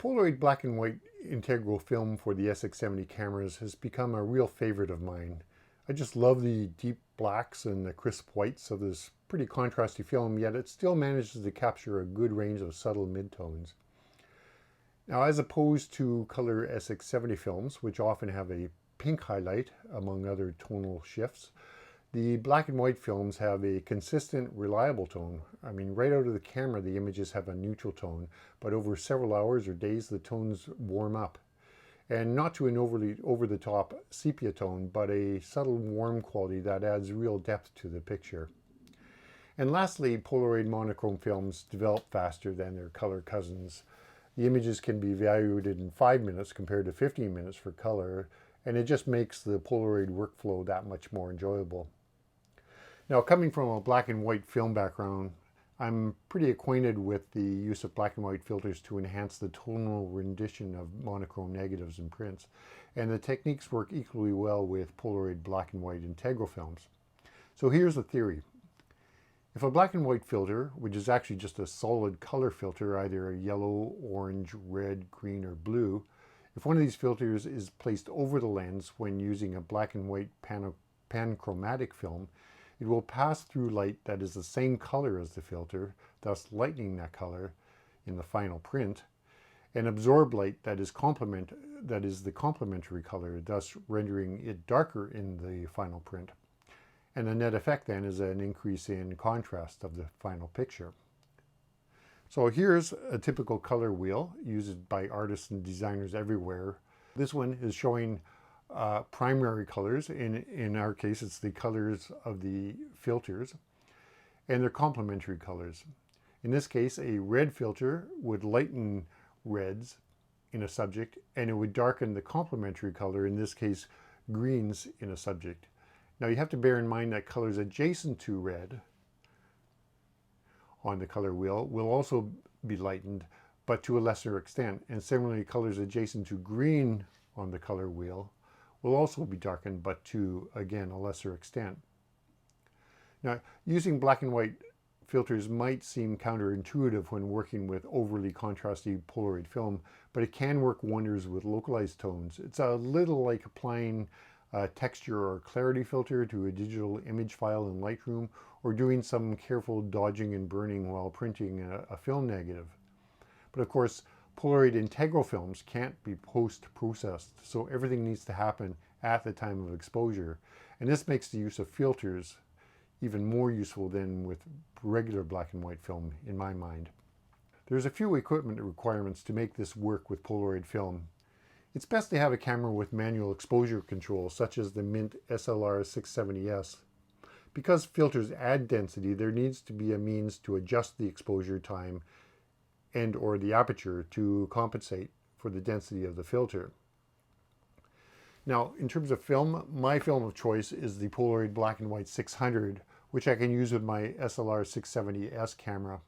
Polaroid Black and White integral film for the SX-70 cameras has become a real favorite of mine. I just love the deep blacks and the crisp whites of this pretty contrasty film, yet it still manages to capture a good range of subtle midtones. Now, as opposed to color SX-70 films, which often have a pink highlight among other tonal shifts, the black and white films have a consistent, reliable tone. I mean, right out of the camera, the images have a neutral tone, but over several hours or days, the tones warm up. And not to an overly over-the-top sepia tone, but a subtle warm quality that adds real depth to the picture. And lastly, Polaroid monochrome films develop faster than their color cousins. The images can be evaluated in 5 minutes compared to 15 minutes for color, and it just makes the Polaroid workflow that much more enjoyable. Now, coming from a black and white film background, I'm pretty acquainted with the use of black and white filters to enhance the tonal rendition of monochrome negatives and prints, and the techniques work equally well with Polaroid black and white integral films. So here's the theory. If a black and white filter, which is actually just a solid color filter, either a yellow, orange, red, green, or blue, if one of these filters is placed over the lens when using a black and white panchromatic film, it will pass through light that is the same color as the filter, thus lightening that color in the final print, and absorb light that is the complementary color, thus rendering it darker in the final print. And the net effect then is an increase in contrast of the final picture. So here's a typical color wheel used by artists and designers everywhere. This one is showing primary colors. In our case, it's the colors of the filters, and they're complementary colors. In this case, a red filter would lighten reds in a subject, and it would darken the complementary color, in this case, greens in a subject. Now, you have to bear in mind that colors adjacent to red on the color wheel will also be lightened, but to a lesser extent. And similarly, colors adjacent to green on the color wheel will also be darkened, but to, again, a lesser extent. Now, using black and white filters might seem counterintuitive when working with overly contrasty Polaroid film, but it can work wonders with localized tones. It's a little like applying a texture or clarity filter to a digital image file in Lightroom, or doing some careful dodging and burning while printing a film negative. But of course, Polaroid integral films can't be post-processed, so everything needs to happen at the time of exposure. And this makes the use of filters even more useful than with regular black and white film, in my mind. There's a few equipment requirements to make this work with Polaroid film. It's best to have a camera with manual exposure control, such as the Mint SLR670S. Because filters add density, there needs to be a means to adjust the exposure time and or the aperture to compensate for the density of the filter. Now, in terms of film, my film of choice is the Polaroid Black and White 600, which I can use with my SLR670S camera.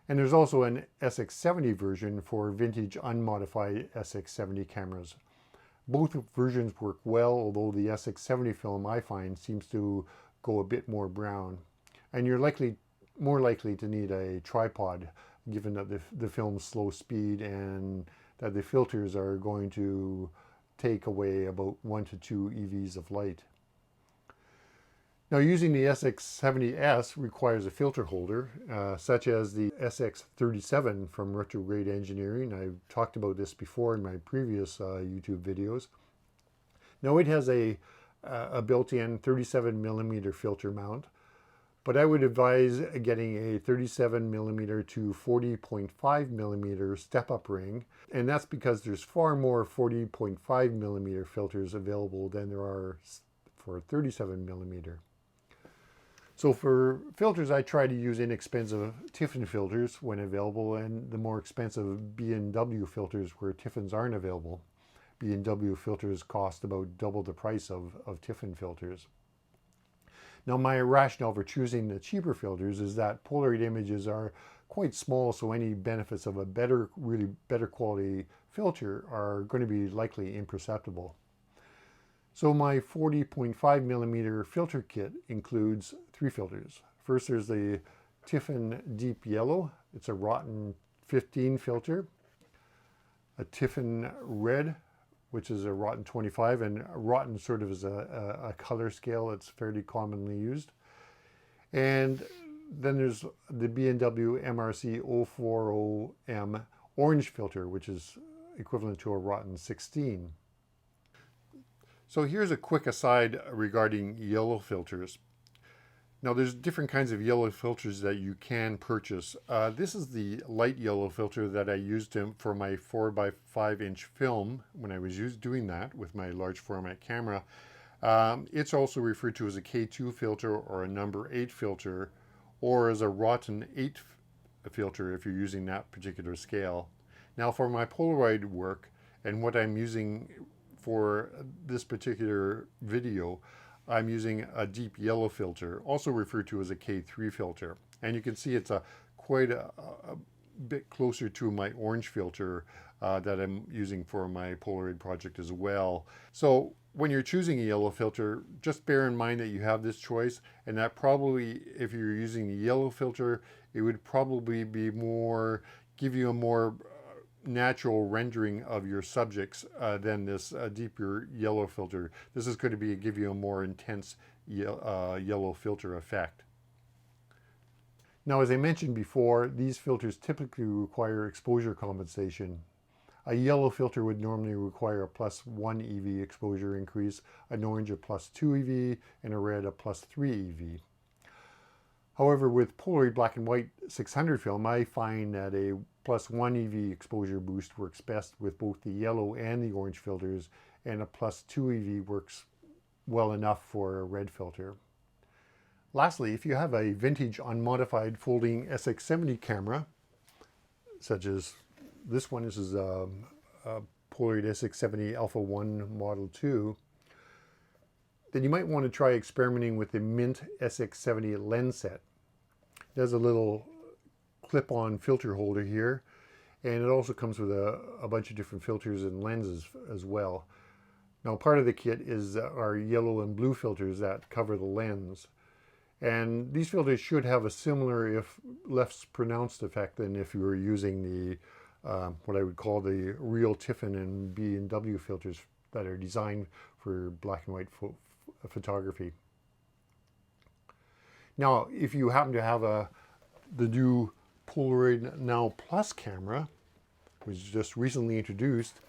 And there's also an SX-70 version for vintage unmodified SX-70 cameras. Both versions work well, although the SX-70 film, I find, seems to go a bit more brown. And you're more likely to need a tripod, given that the film's slow speed and that the filters are going to take away about 1 to 2 EVs of light. Now, using the SX-70S requires a filter holder, such as the SX-37 from Retrograde Engineering. I've talked about this before in my previous YouTube videos. Now, it has a built-in 37mm filter mount, but I would advise getting a 37mm to 40.5mm step-up ring, and that's because there's far more 40.5mm filters available than there are for 37mm. So for filters, I try to use inexpensive Tiffin filters when available, and the more expensive B&W filters where Tiffins aren't available. B&W filters cost about double the price of Tiffin filters. Now, my rationale for choosing the cheaper filters is that Polaroid images are quite small, so any benefits of a really better quality filter are going to be likely imperceptible. So my 40.5mm filter kit includes 3 filters. First, there's the Tiffin Deep Yellow. It's a Rotten 15 filter. a Tiffin red, which is a Rotten 25, and Rotten sort of is a color scale that's fairly commonly used. And then there's the B&W MRC 040M orange filter, which is equivalent to a Rotten 16. So here's a quick aside regarding yellow filters. Now there's different kinds of yellow filters that you can purchase. This is the light yellow filter that I used for my 4x5" film when I was doing that with my large format camera. It's also referred to as a K2 filter or a number 8 filter, or as a Rotten 8 filter if you're using that particular scale. Now for my Polaroid work and what I'm using for this particular video, I'm using a deep yellow filter, also referred to as a K3 filter. And you can see it's quite a bit closer to my orange filter that I'm using for my Polaroid project as well. So when you're choosing a yellow filter, just bear in mind that you have this choice, and that probably, if you're using the yellow filter, it would probably be give you a more natural rendering of your subjects than this deeper yellow filter. This is going to give you a more intense yellow filter effect. Now, as I mentioned before, these filters typically require exposure compensation. A yellow filter would normally require a +1 EV exposure increase, an orange a +2 EV, and a red a +3 EV. However, with Polaroid Black and White 600 film, I find that a +1 EV exposure boost works best with both the yellow and the orange filters, and a +2 EV works well enough for a red filter. Lastly, if you have a vintage unmodified folding SX-70 camera, such as this one, this is a Polaroid SX-70 Alpha 1 Model 2, then you might want to try experimenting with the Mint SX-70 lens set. It has a little clip-on filter holder here, and it also comes with a bunch of different filters and lenses as well. Now, part of the kit is our yellow and blue filters that cover the lens, and these filters should have a similar, if less pronounced, effect than if you were using the what I would call the real Tiffin and B&W filters that are designed for black and white photography. Now, if you happen to have the new Polaroid Now Plus camera, which is just recently introduced,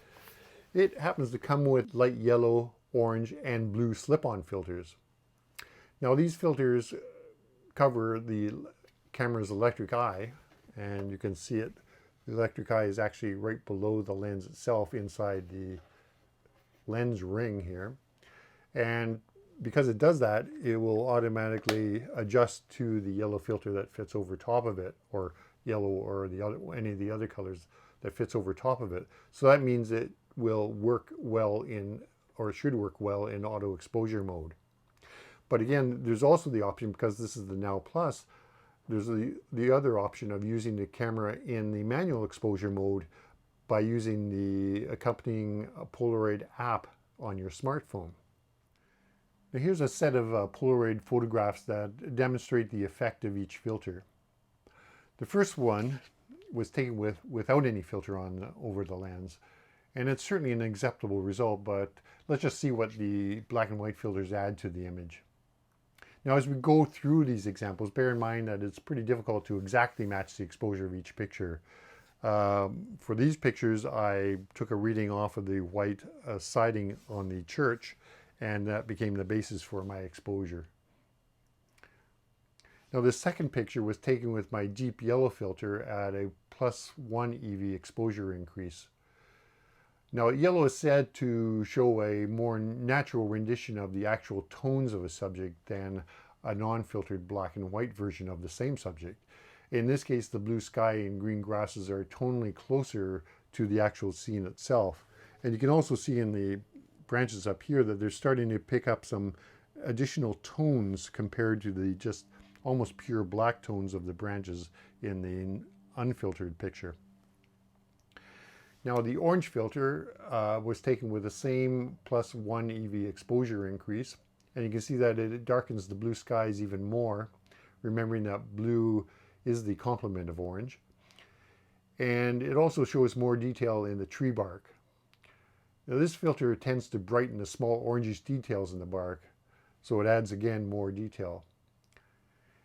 it happens to come with light yellow, orange, and blue slip-on filters. Now, these filters cover the camera's electric eye, and you can see it. The electric eye is actually right below the lens itself, inside the lens ring here. And because it does that, it will automatically adjust to the yellow filter that fits over top of it, or yellow, or any of the other colors that fits over top of it. So that means it will work well or should work well in auto exposure mode. But again, there's also the option, because this is the Now Plus, there's the other option of using the camera in the manual exposure mode by using the accompanying Polaroid app on your smartphone. Now, here's a set of Polaroid photographs that demonstrate the effect of each filter. The first one was taken without any filter on over the lens, and it's certainly an acceptable result, but let's just see what the black and white filters add to the image. Now, as we go through these examples, bear in mind that it's pretty difficult to exactly match the exposure of each picture. For these pictures, I took a reading off of the white siding on the church, and that became the basis for my exposure. Now, the second picture was taken with my deep yellow filter at a +1 EV exposure increase. Now, yellow is said to show a more natural rendition of the actual tones of a subject than a non-filtered black and white version of the same subject. In this case, the blue sky and green grasses are tonally closer to the actual scene itself. And you can also see in the branches up here that they're starting to pick up some additional tones compared to the just almost pure black tones of the branches in the unfiltered picture. Now, the orange filter was taken with the same +1 EV exposure increase, and you can see that it darkens the blue skies even more, remembering that blue is the complement of orange. And it also shows more detail in the tree bark. Now this filter tends to brighten the small orangish details in the bark, so it adds again more detail.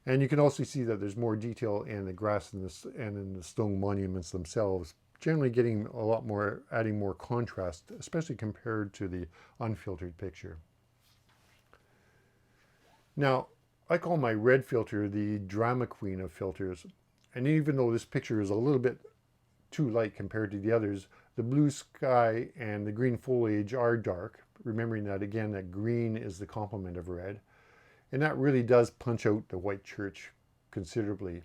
And you can also see that there's more detail in the grass and in the stone monuments themselves, generally getting a lot more, adding more contrast, especially compared to the unfiltered picture. Now, I call my red filter the drama queen of filters. And even though this picture is a little bit too light compared to the others, the blue sky and the green foliage are dark, remembering that again, that green is the complement of red. And that really does punch out the white church considerably.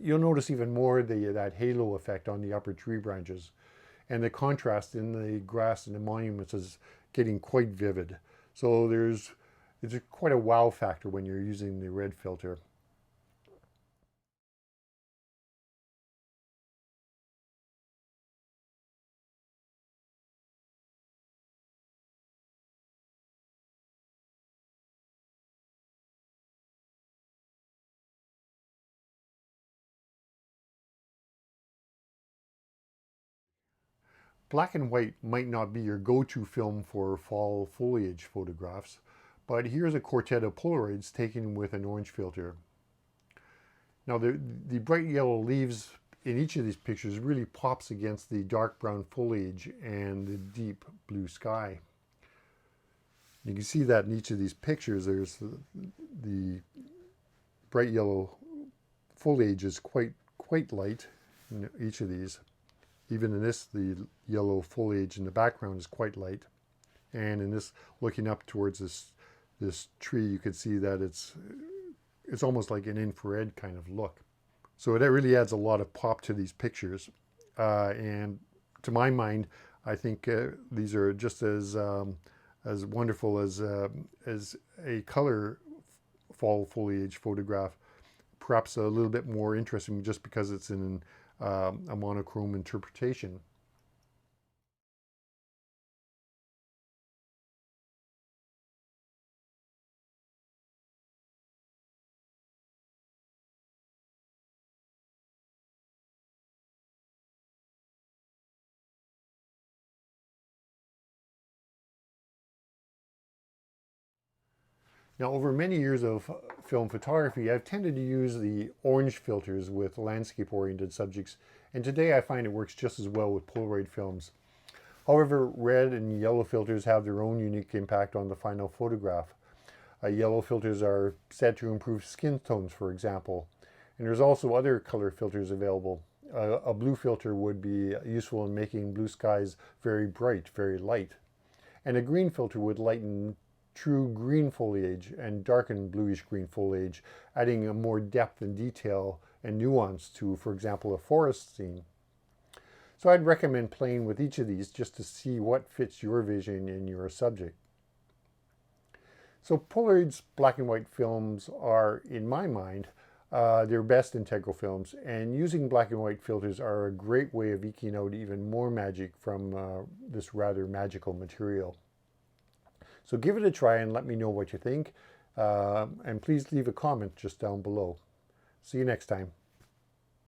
You'll notice even more that halo effect on the upper tree branches. And the contrast in the grass and the monuments is getting quite vivid. So it's quite a wow factor when you're using the red filter. Black and white might not be your go-to film for fall foliage photographs, but here's a quartet of Polaroids taken with an orange filter. Now the bright yellow leaves in each of these pictures really pops against the dark brown foliage and the deep blue sky. You can see that in each of these pictures there's the bright yellow foliage is quite light in each of these. Even in this, the yellow foliage in the background is quite light. And in this, looking up towards this tree, you can see that it's almost like an infrared kind of look. So that really adds a lot of pop to these pictures. And to my mind, I think these are just as wonderful as a color fall foliage photograph. Perhaps a little bit more interesting just because it's in a monochrome interpretation. Now, over many years of film photography, I've tended to use the orange filters with landscape-oriented subjects, and today I find it works just as well with Polaroid films. However, red and yellow filters have their own unique impact on the final photograph. Yellow filters are said to improve skin tones, for example, and there's also other color filters available. A blue filter would be useful in making blue skies very bright, very light, and a green filter would lighten true green foliage and darken bluish green foliage, adding a more depth and detail and nuance to, for example, a forest scene. So I'd recommend playing with each of these just to see what fits your vision in your subject. So Polaroid's black and white films are, in my mind, their best integral films, and using black and white filters are a great way of eking out even more magic from this rather magical material. So give it a try and let me know what you think. And please leave a comment just down below. See you next time.